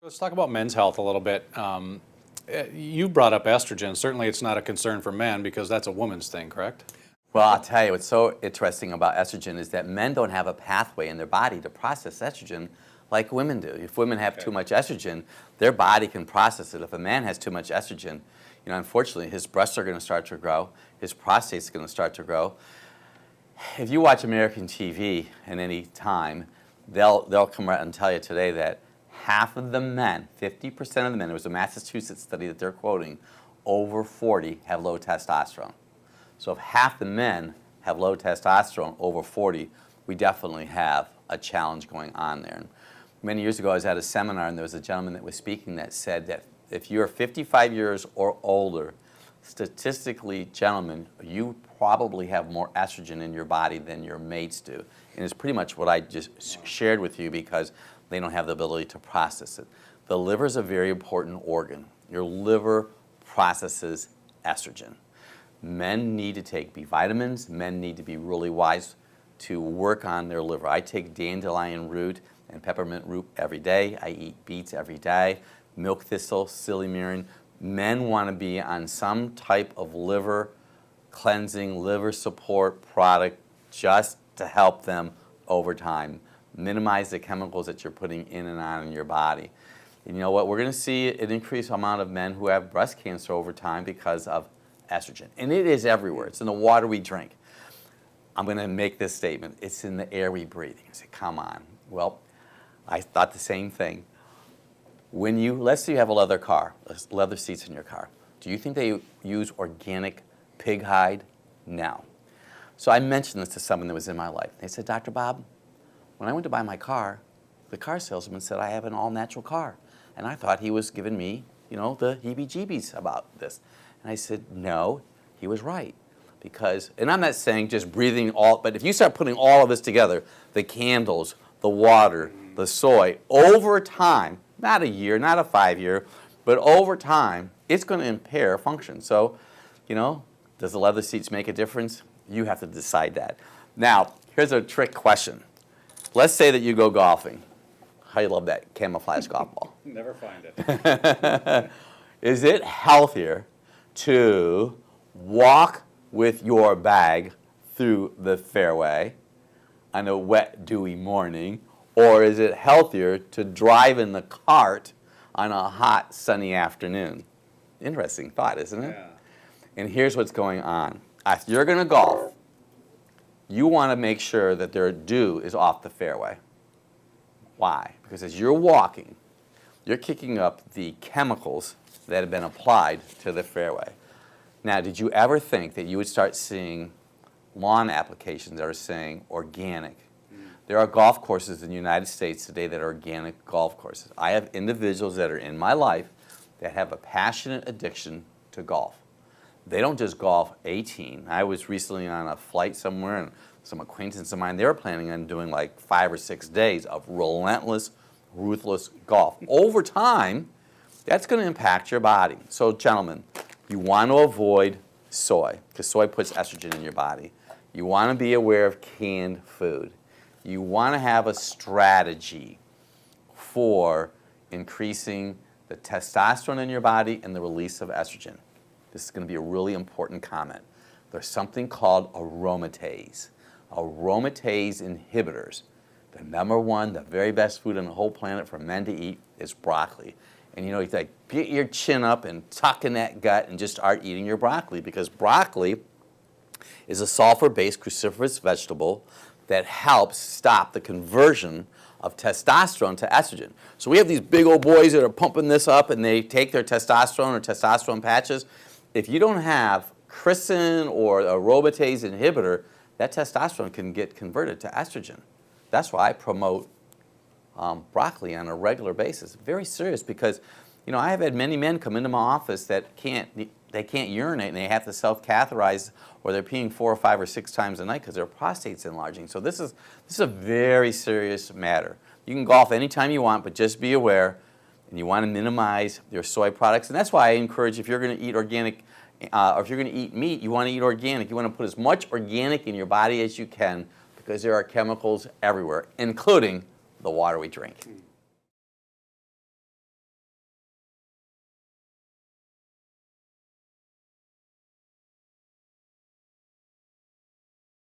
Let's talk about men's health a little bit. You brought up estrogen. Certainly it's not a concern for men because that's a woman's thing, correct? Well, I'll tell you, what's so interesting about estrogen is that men don't have a pathway in their body to process estrogen like women do. If women have too much estrogen, their body can process it. If a man has too much estrogen, unfortunately, his breasts are going to start to grow, his prostate's going to start to grow. If you watch American TV at any time, they'll come out and tell you today that half of the men, 50% of the men, it was a Massachusetts study that they're quoting, over 40 have low testosterone. So if half the men have low testosterone over 40, we definitely have a challenge going on there. And many years ago, I was at a seminar, and there was a gentleman that was speaking that said that if you're 55 years or older, statistically, gentlemen, you probably have more estrogen in your body than your mates do. And it's pretty much what I just shared with you because they don't have the ability to process it. The liver is a very important organ. Your liver processes estrogen. Men need to take B vitamins. Men need to be really wise to work on their liver. I take dandelion root and peppermint root every day. I eat beets every day, milk thistle, silymarin. Men want to be on some type of liver cleansing, liver support product just to help them over time. Minimize the chemicals that you're putting in and on in your body. And you know what? We're going to see an increased amount of men who have breast cancer over time because of estrogen. And it is everywhere. It's in the water we drink. I'm going to make this statement. It's in the air we breathe. You say, come on. Well, I thought the same thing. Let's say you have a leather car, leather seats in your car. Do you think they use organic pig hide? No. So I mentioned this to someone that was in my life. They said, Dr. Bob, when I went to buy my car, the car salesman said I have an all-natural car. And I thought he was giving me, the heebie-jeebies about this. And I said, no, he was right. Because, and I'm not saying just breathing but if you start putting all of this together, the candles, the water, the soy, over time, not a year, not a 5-year, but over time, it's going to impair function. So, does the leather seats make a difference? You have to decide that. Now, here's a trick question. Let's say that you go golfing. How you love that camouflage golf ball? Never find it. Is it healthier to walk with your bag through the fairway on a wet, dewy morning, or is it healthier to drive in the cart on a hot, sunny afternoon? Interesting thought, isn't it? Yeah. And here's what's going on. If you're going to golf, you want to make sure that their dew is off the fairway. Why? Because as you're walking, you're kicking up the chemicals that have been applied to the fairway. Now, did you ever think that you would start seeing lawn applications that are saying organic? There are golf courses in the United States today that are organic golf courses. I have individuals that are in my life that have a passionate addiction to golf. They don't just golf 18. I was recently on a flight somewhere, and some acquaintance of mine, they were planning on doing like 5 or 6 days of relentless, ruthless golf. Over time, that's going to impact your body. So, gentlemen, you want to avoid soy, because soy puts estrogen in your body. You want to be aware of canned food. You want to have a strategy for increasing the testosterone in your body and the release of estrogen. This is going to be a really important comment. There's something called aromatase. Aromatase inhibitors. The number one, the very best food on the whole planet for men to eat is broccoli. And you like get your chin up and tuck in that gut and just start eating your broccoli, because broccoli is a sulfur-based cruciferous vegetable that helps stop the conversion of testosterone to estrogen. So we have these big old boys that are pumping this up, and they take their testosterone or testosterone patches. If you don't have chrysin or a aromatase inhibitor, that testosterone can get converted to estrogen. That's why I promote broccoli on a regular basis. Very serious, because I have had many men come into my office that can't urinate, and they have to self-catheterize, or they're peeing 4 or 5 or 6 times a night because their prostate's enlarging. So this is a very serious matter. You can golf anytime you want, but just be aware, and you want to minimize your soy products. And that's why I encourage, if you're going to eat organic, or if you're going to eat meat, you want to eat organic. You want to put as much organic in your body as you can, because there are chemicals everywhere, including the water we drink.